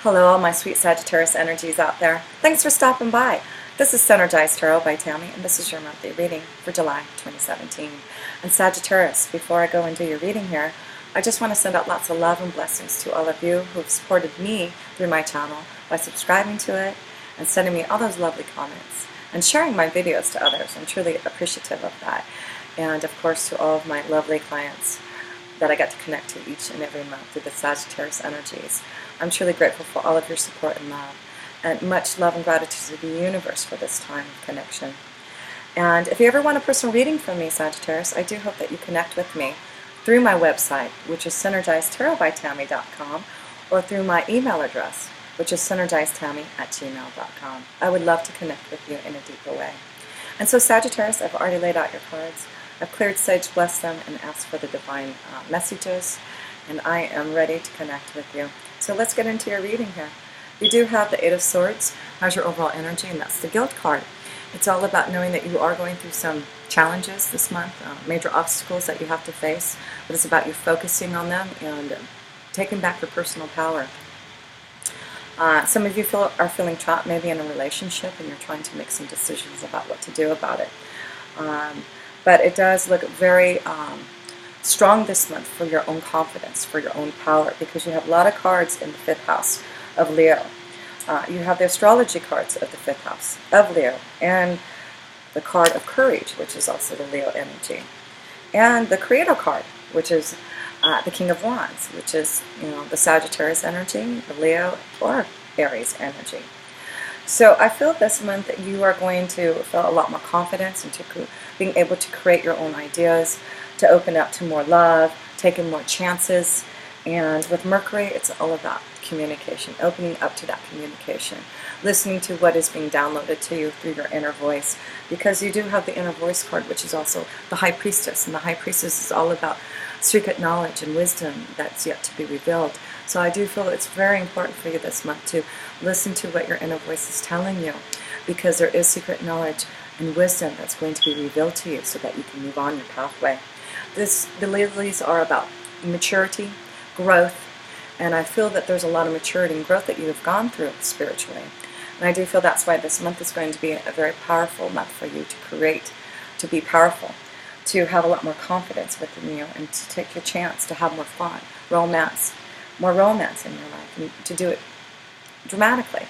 Hello, all my sweet Sagittarius energies out there. Thanks for stopping by. This is Synergized Tarot by Tammy, and this is your monthly reading for July 2017. And Sagittarius, before I go and do your reading here, I just want to send out lots of love and blessings to all of you who've supported me through my channel by subscribing to it and sending me all those lovely comments and sharing my videos to others. I'm truly appreciative of that. And of course, to all of my lovely clients that I get to connect to each and every month through the Sagittarius energies. I'm truly grateful for all of your support and love, and much love and gratitude to the universe for this time of connection. And if you ever want a personal reading from me, Sagittarius, I do hope that you connect with me through my website, which is synergizedtarotbytammy.com, or through my email address, which is synergizedtammy@gmail.com. I would love to connect with you in a deeper way. And so, Sagittarius, I've already laid out your cards. I've cleared sage, blessed them, and asked for the divine messages, and I am ready to connect with you. So let's get into your reading here. You do have the Eight of Swords as your overall energy, and that's the Guilt card. It's all about knowing that you are going through some challenges this month, major obstacles that you have to face, but it's about you focusing on them and taking back your personal power. Some of you are feeling trapped maybe in a relationship, and you're trying to make some decisions about what to do about it. But it does look very strong this month for your own confidence, for your own power, because you have a lot of cards in the 5th house of Leo. You have the astrology cards of the 5th house of Leo, and the card of courage, which is also the Leo energy, and the creator card, which is the King of Wands, which is the Sagittarius energy, the Leo or Aries energy. So I feel this month that you are going to feel a lot more confidence into being able to create your own ideas, to open up to more love, taking more chances. And with Mercury, it's all about communication, opening up to that communication, listening to what is being downloaded to you through your inner voice, because you do have the inner voice card, which is also the High Priestess, and the High Priestess is all about secret knowledge and wisdom that's yet to be revealed. So I do feel it's very important for you this month to listen to what your inner voice is telling you, because there is secret knowledge and wisdom that's going to be revealed to you so that you can move on your pathway. The lilies are about maturity, growth, and I feel that there's a lot of maturity and growth that you have gone through spiritually. And I do feel that's why this month is going to be a very powerful month for you to create, to be powerful, to have a lot more confidence within you, and to take your chance to have more fun, romance, more romance in your life, and to do it dramatically.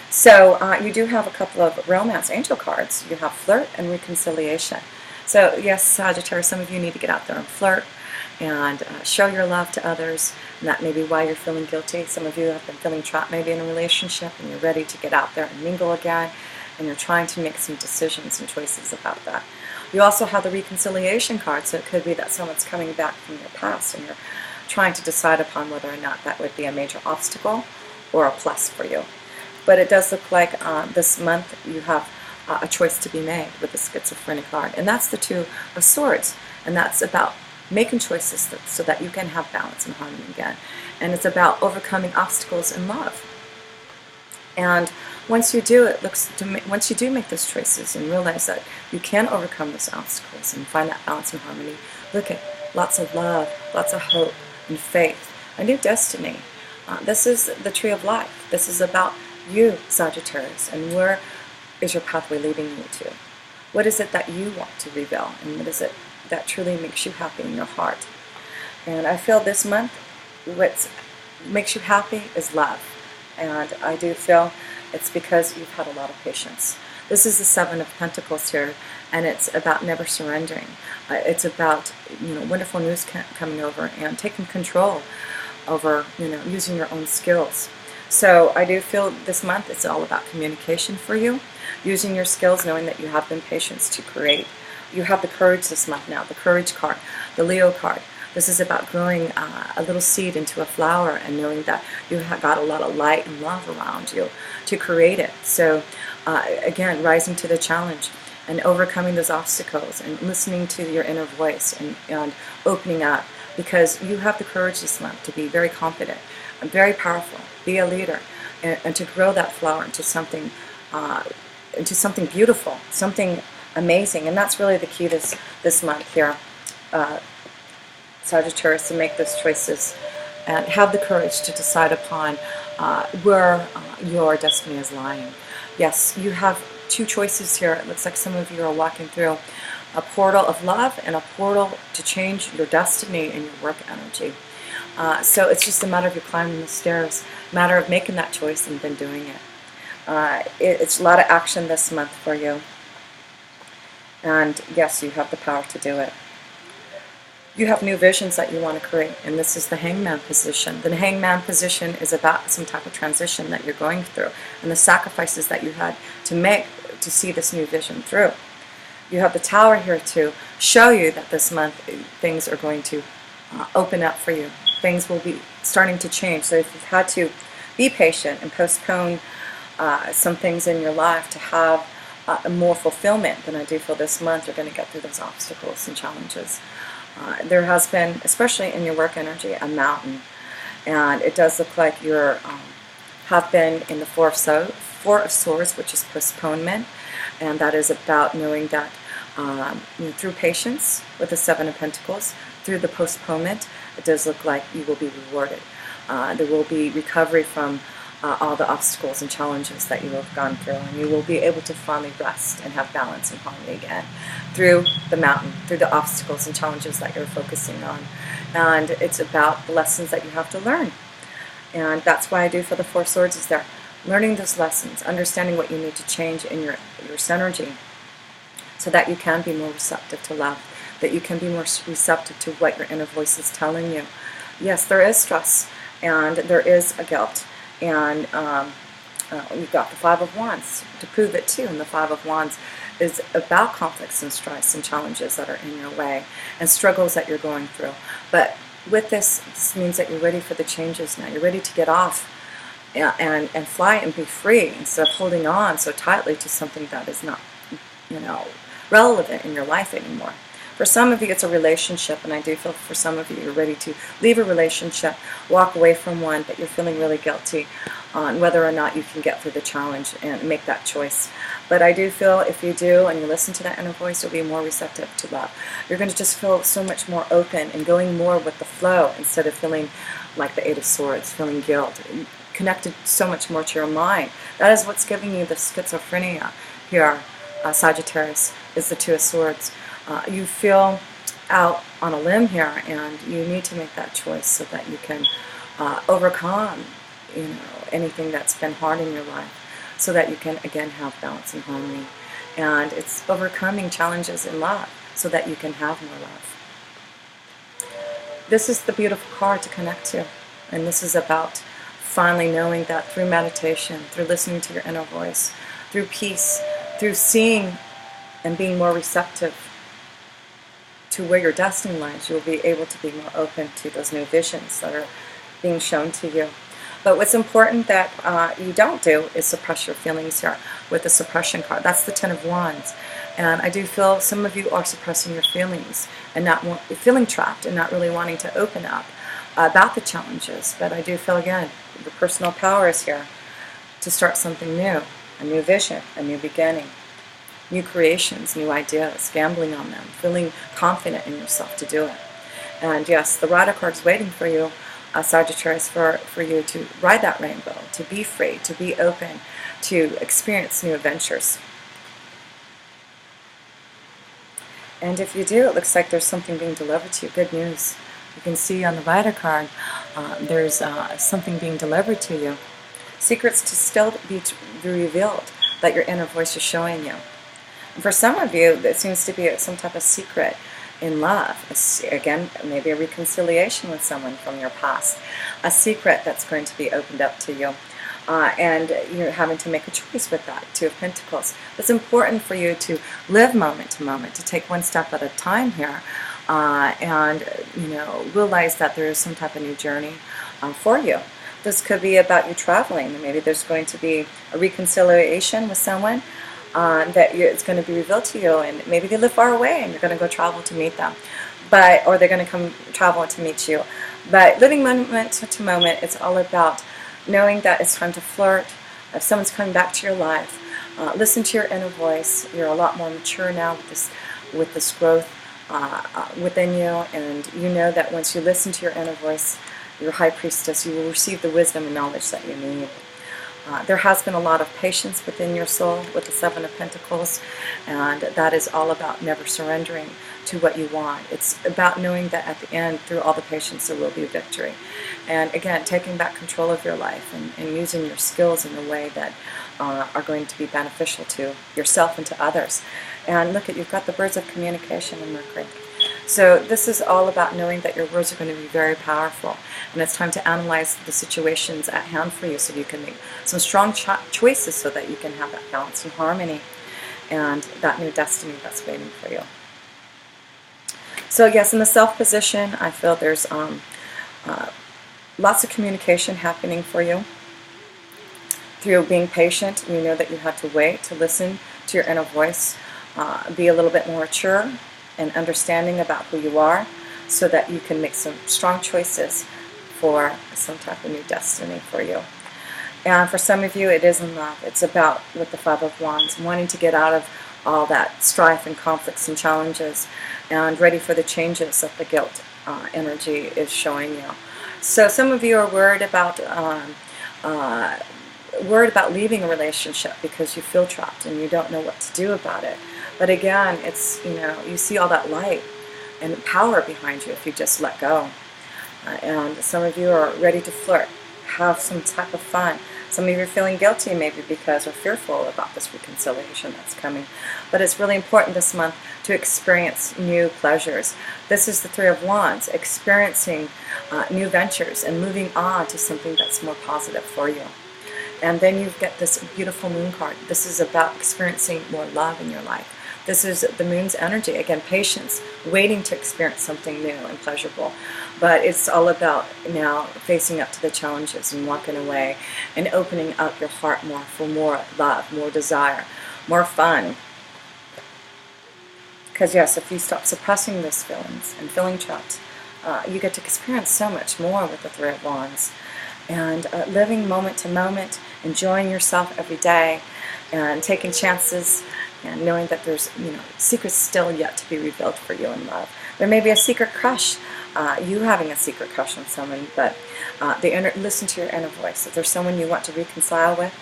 So you do have a couple of romance angel cards. You have flirt and reconciliation. So yes, Sagittarius, some of you need to get out there and flirt and show your love to others, and that may be why you're feeling guilty. Some of you have been feeling trapped maybe in a relationship, and you're ready to get out there and mingle again, and you're trying to make some decisions and choices about that. You also have the reconciliation card, so it could be that someone's coming back from your past, and you're trying to decide upon whether or not that would be a major obstacle or a plus for you. But it does look like this month you have a choice to be made with the schizophrenic card, and that's the Two of Swords, and that's about making choices so that you can have balance and harmony again, and it's about overcoming obstacles in love. And once you do once you do make those choices and realize that you can overcome those obstacles and find that balance and harmony, look at lots of love, lots of hope and faith, a new destiny. This is the tree of life. This is about you, Sagittarius, and where is your pathway leading you to? What is it that you want to reveal, and what is it that truly makes you happy in your heart? And I feel this month what makes you happy is love, and I do feel it's because you've had a lot of patience. This is the Seven of Pentacles here, and it's about never surrendering. It's about wonderful news coming over and taking control over using your own skills. So I do feel this month it's all about communication for you, using your skills, knowing that you have been patient to create. You have the courage this month now, the courage card, the Leo card. This is about growing a little seed into a flower, and knowing that you have got a lot of light and love around you to create it. So again, rising to the challenge and overcoming those obstacles and listening to your inner voice and opening up, because you have the courage this month to be very confident and very powerful, be a leader, and to grow that flower into something beautiful, something amazing. And that's really the key this month here, Sagittarius, to make those choices and have the courage to decide upon where your destiny is lying. Yes, you have two choices here. It looks like some of you are walking through a portal of love and a portal to change your destiny and your work energy. So it's just a matter of you climbing the stairs, a matter of making that choice and then doing it. It's a lot of action this month for you. And yes, you have the power to do it. You have new visions that you want to create, and this is the hangman position. The hangman position is about some type of transition that you're going through and the sacrifices that you had to make to see this new vision through. You have the tower here to show you that this month things are going to open up for you. Things will be starting to change. So if you've had to be patient and postpone some things in your life to have more fulfillment, then I do feel this month you're going to get through those obstacles and challenges. There has been, especially in your work energy, a mountain, and it does look like you have been in the Four of Swords, which is postponement, and that is about knowing that through patience with the Seven of Pentacles, through the postponement, it does look like you will be rewarded. There will be recovery from all the obstacles and challenges that you have gone through, and you will be able to finally rest and have balance and harmony again through the mountain, through the obstacles and challenges that you're focusing on. And it's about the lessons that you have to learn. And that's why I do for the Four Swords is there. Learning those lessons, understanding what you need to change in your synergy so that you can be more receptive to love, that you can be more receptive to what your inner voice is telling you. Yes, there is stress and there is a guilt. And you've got the Five of Wands to prove it too. And the Five of Wands is about conflicts and stress and challenges that are in your way and struggles that you're going through. But with this means that you're ready for the changes now. You're ready to get off and fly and be free instead of holding on so tightly to something that is not, relevant in your life anymore. For some of you, it's a relationship, and I do feel for some of you, you're ready to leave a relationship, walk away from one, but you're feeling really guilty on whether or not you can get through the challenge and make that choice. But I do feel if you do, and you listen to that inner voice, you'll be more receptive to love. You're going to just feel so much more open and going more with the flow instead of feeling like the Eight of Swords, feeling guilt, connected so much more to your mind. That is what's giving you the schizophrenia here, Sagittarius, is the Two of Swords. You feel out on a limb here, and you need to make that choice so that you can overcome, anything that's been hard in your life, so that you can again have balance and harmony. And it's overcoming challenges in love, so that you can have more love. This is the beautiful card to connect to, and this is about finally knowing that through meditation, through listening to your inner voice, through peace, through seeing and being more receptive to where your destiny lies, you'll be able to be more open to those new visions that are being shown to you. But what's important that you don't do is suppress your feelings here with the suppression card. That's the Ten of Wands. And I do feel some of you are suppressing your feelings and not feeling trapped and not really wanting to open up about the challenges. But I do feel, again, the personal power is here to start something new, a new vision, a new beginning. New creations, new ideas, gambling on them, feeling confident in yourself to do it. And yes, the Rider card is waiting for you, Sagittarius, for you to ride that rainbow, to be free, to be open, to experience new adventures. And if you do, it looks like there's something being delivered to you. Good news. You can see on the Rider card, there's something being delivered to you. Secrets to still be revealed that your inner voice is showing you. For some of you, there seems to be some type of secret in love. Again, maybe a reconciliation with someone from your past. A secret that's going to be opened up to you. And you're having to make a choice with that. Two of Pentacles. It's important for you to live moment to moment, to take one step at a time here. And, realize that there is some type of new journey for you. This could be about you traveling. Maybe there's going to be a reconciliation with someone. That it's going to be revealed to you, and maybe they live far away and you're going to go travel to meet them, or they're going to come travel to meet you. But living moment to moment, it's all about knowing that it's time to flirt. If someone's coming back to your life, listen to your inner voice. You're a lot more mature now with this growth within you, and you know that once you listen to your inner voice, your high priestess, you will receive the wisdom and knowledge that you need. There has been a lot of patience within your soul with the Seven of Pentacles, and that is all about never surrendering to what you want. It's about knowing that at the end, through all the patience, there will be victory. And again, taking back control of your life and using your skills in a way that are going to be beneficial to yourself and to others. And look at, you've got the birds of communication in Mercury. So this is all about knowing that your words are going to be very powerful, and it's time to analyze the situations at hand for you so you can make some strong choices so that you can have that balance and harmony and that new destiny that's waiting for you. So yes, in the self position, I feel there's lots of communication happening for you. Through being patient, you know that you have to wait to listen to your inner voice, be a little bit more mature and understanding about who you are so that you can make some strong choices for some type of new destiny for you. And for some of you, it is in love. It's about, with the Five of Wands, wanting to get out of all that strife and conflicts and challenges and ready for the changes that the guilt energy is showing you. So some of you are worried about leaving a relationship because you feel trapped and you don't know what to do about it. But again, it's, you know, you see all that light and power behind you if you just let go. And some of you are ready to flirt, have some type of fun. Some of you are feeling guilty maybe because, or fearful about this reconciliation that's coming. But it's really important this month to experience new pleasures. This is the Three of Wands, experiencing new ventures and moving on to something that's more positive for you. And then you get this beautiful moon card. This is about experiencing more love in your life. This is the moon's energy. Again, patience, waiting to experience something new and pleasurable. But it's all about now facing up to the challenges and walking away and opening up your heart more for more love, more desire, more fun. Because yes, if you stop suppressing those feelings and feeling trapped, you get to experience so much more with the Three of Wands. And living moment to moment, enjoying yourself every day, and taking chances, and knowing that there's, you know, secrets still yet to be revealed for you in love. There may be a secret crush, you having a secret crush on someone, but listen to your inner voice. If there's someone you want to reconcile with,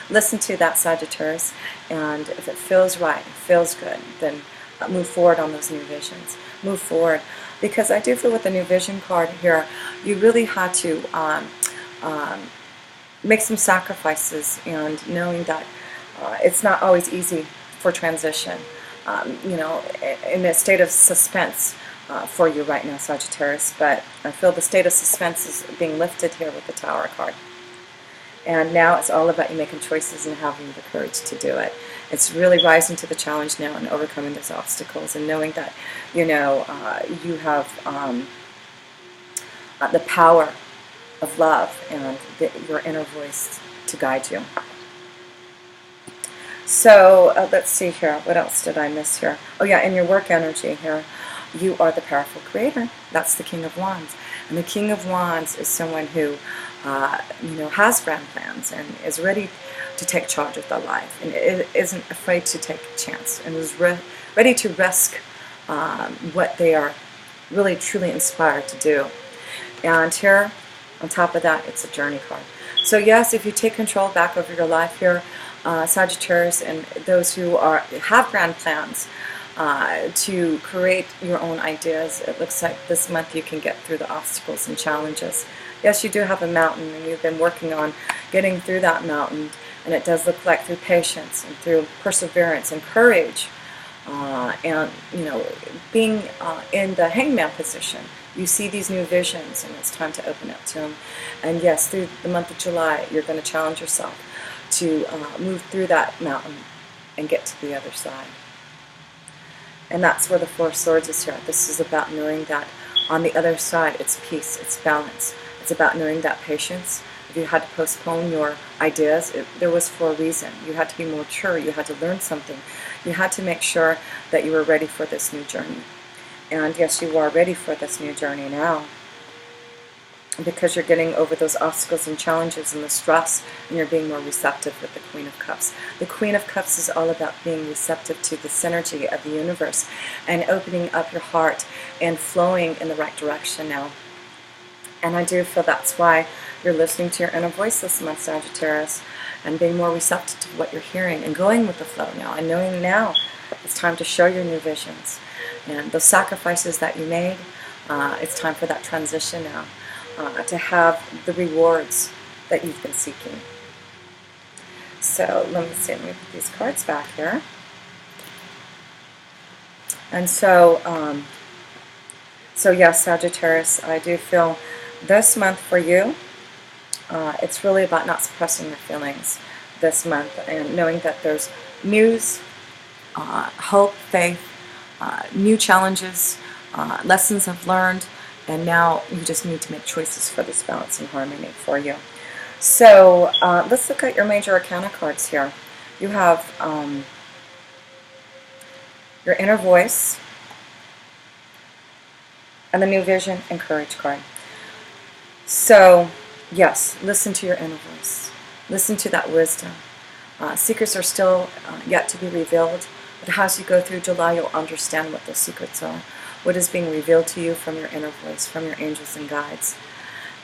listen to that, Sagittarius, and if it feels right, it feels good, then move forward on those new visions. Move forward, because I do feel with the new vision card here, you really had to make some sacrifices, and knowing that it's not always easy for transition, you know, in a state of suspense for you right now, Sagittarius. But I feel the state of suspense is being lifted here with the Tower card. And now it's all about you making choices and having the courage to do it. It's really rising to the challenge now and overcoming those obstacles and knowing that, you know, you have the power of love and your inner voice to guide you. So let's see here. What else did I miss here? Oh yeah, in your work energy here, you are the powerful creator. That's the King of Wands. And the King of Wands is someone who, you know, has grand plans and is ready to take charge of their life and isn't afraid to take a chance and is ready to risk what they are really truly inspired to do. And here, on top of that, it's a journey card. So yes, if you take control back over your life here, Sagittarius, and those who have grand plans to create your own ideas, it looks like this month you can get through the obstacles and challenges. Yes, you do have a mountain, and you've been working on getting through that mountain, and it does look like through patience and through perseverance and courage, and, you know, being in the hangman position. You see these new visions, and it's time to open up to them. And yes, through the month of July, you're going to challenge yourself to move through that mountain and get to the other side. And that's where the Four of Swords is here. This is about knowing that on the other side, it's peace, it's balance. It's about knowing that patience. If you had to postpone your ideas, there was for a reason. You had to be more mature. You had to learn something. You had to make sure that you were ready for this new journey. And yes, you are ready for this new journey now, because you're getting over those obstacles and challenges and the stress, and you're being more receptive with the Queen of Cups. The Queen of Cups is all about being receptive to the synergy of the universe and opening up your heart and flowing in the right direction now. And I do feel that's why you're listening to your inner voice this month, Sagittarius, and being more receptive to what you're hearing and going with the flow now, and knowing now it's time to show your new visions. And those sacrifices that you made, it's time for that transition now, to have the rewards that you've been seeking. So let me see, let me put these cards back here. And so, yes, Sagittarius, I do feel this month for you, it's really about not suppressing your feelings this month, and knowing that there's news, hope, faith, new challenges, lessons I've learned, and now you just need to make choices for this balance and harmony for you. So let's look at your major arcana cards here. You have your inner voice, and the new vision and courage card. So yes, listen to your inner voice. Listen to that wisdom. Secrets are still yet to be revealed, but as you go through July, you'll understand what those secrets are, what is being revealed to you from your inner voice, from your angels and guides.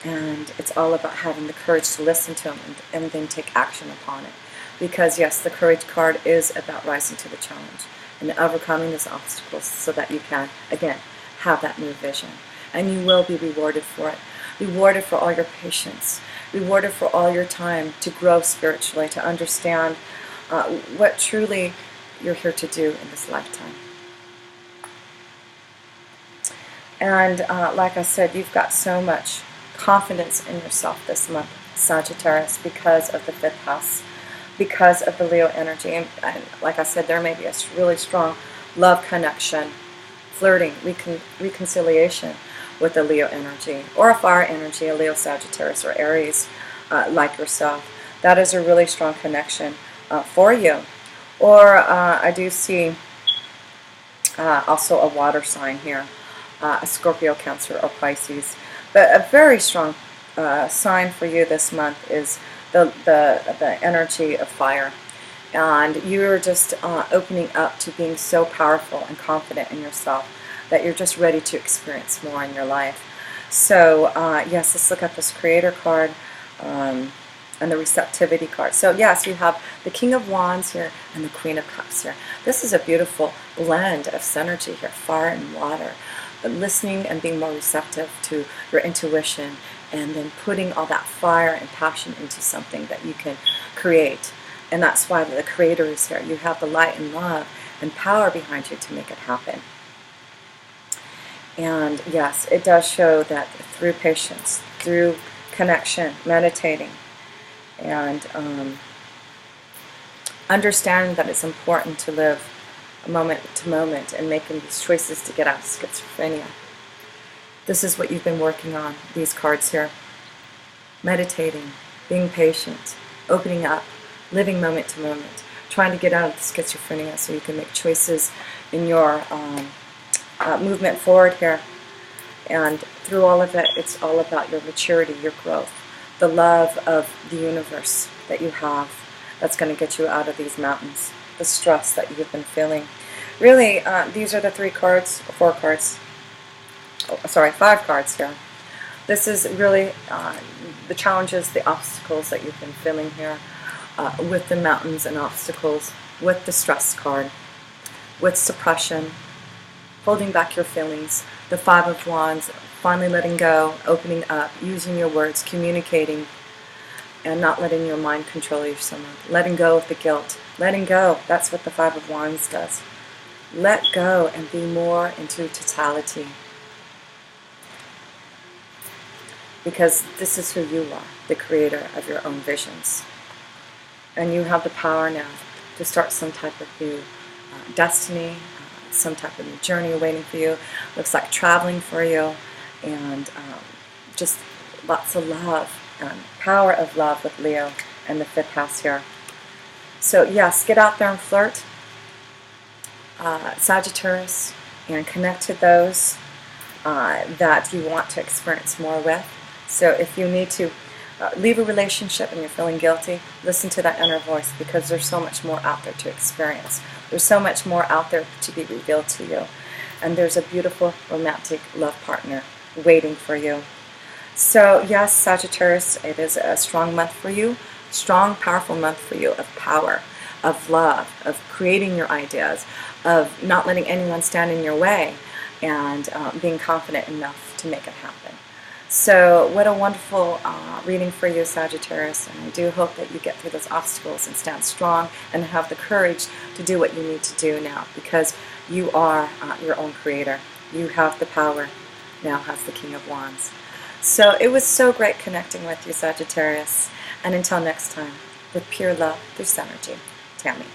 And it's all about having the courage to listen to them and then take action upon it. Because yes, the courage card is about rising to the challenge and overcoming those obstacles so that you can, again, have that new vision. And you will be rewarded for it. Rewarded for all your patience. Rewarded for all your time to grow spiritually, to understand what truly you're here to do in this lifetime. And like I said, you've got so much confidence in yourself this month, Sagittarius, because of the 5th house, because of the Leo energy. And like I said, there may be a really strong love connection, flirting, reconciliation with the Leo energy, or a fire energy, a Leo, Sagittarius, or Aries, like yourself. That is a really strong connection for you. Or I do see also a water sign here, a Scorpio, Cancer, or Pisces. But a very strong sign for you this month is the energy of fire. And you're just opening up to being so powerful and confident in yourself that you're just ready to experience more in your life. So yes, let's look at this Creator card and the Receptivity card. So yes, you have the King of Wands here and the Queen of Cups here. This is a beautiful blend of synergy here, fire and water. Listening and being more receptive to your intuition, and then putting all that fire and passion into something that you can create. And that's why the Creator is here. You have the light and love and power behind you to make it happen. And yes, it does show that through patience, through connection, meditating, and understanding that it's important to live moment to moment and making these choices to get out of schizophrenia. This is what you've been working on, these cards here. Meditating, being patient, opening up, living moment to moment, trying to get out of the schizophrenia so you can make choices in your movement forward here. And through all of it, it's all about your maturity, your growth, the love of the universe that you have that's going to get you out of these mountains, the stress that you've been feeling. Really, these are the 5 cards here. This is really the challenges, the obstacles that you've been feeling here, with the mountains and obstacles, with the stress card, with suppression, holding back your feelings, the 5 of Wands, finally letting go, opening up, using your words, communicating, and not letting your mind control you so much. Letting go of the guilt. Letting go, that's what the 5 of Wands does. Let go and be more into totality. Because this is who you are, the creator of your own visions. And you have the power now to start some type of new destiny, some type of new journey waiting for you. Looks like traveling for you, and just lots of love, power of love with Leo and the 5th house here. So yes, get out there and flirt, Sagittarius, and connect to those that you want to experience more with. So if you need to leave a relationship and you're feeling guilty, listen to that inner voice, because there's so much more out there to experience. There's so much more out there to be revealed to you. And there's a beautiful romantic love partner waiting for you. So yes, Sagittarius, it is a strong month for you, strong, powerful month for you of power, of love, of creating your ideas, of not letting anyone stand in your way, and being confident enough to make it happen. So what a wonderful reading for you, Sagittarius, and I do hope that you get through those obstacles and stand strong and have the courage to do what you need to do now, because you are your own creator. You have the power now as the King of Wands. So it was so great connecting with you, Sagittarius, and until next time, with pure love through Synergy, Tammy.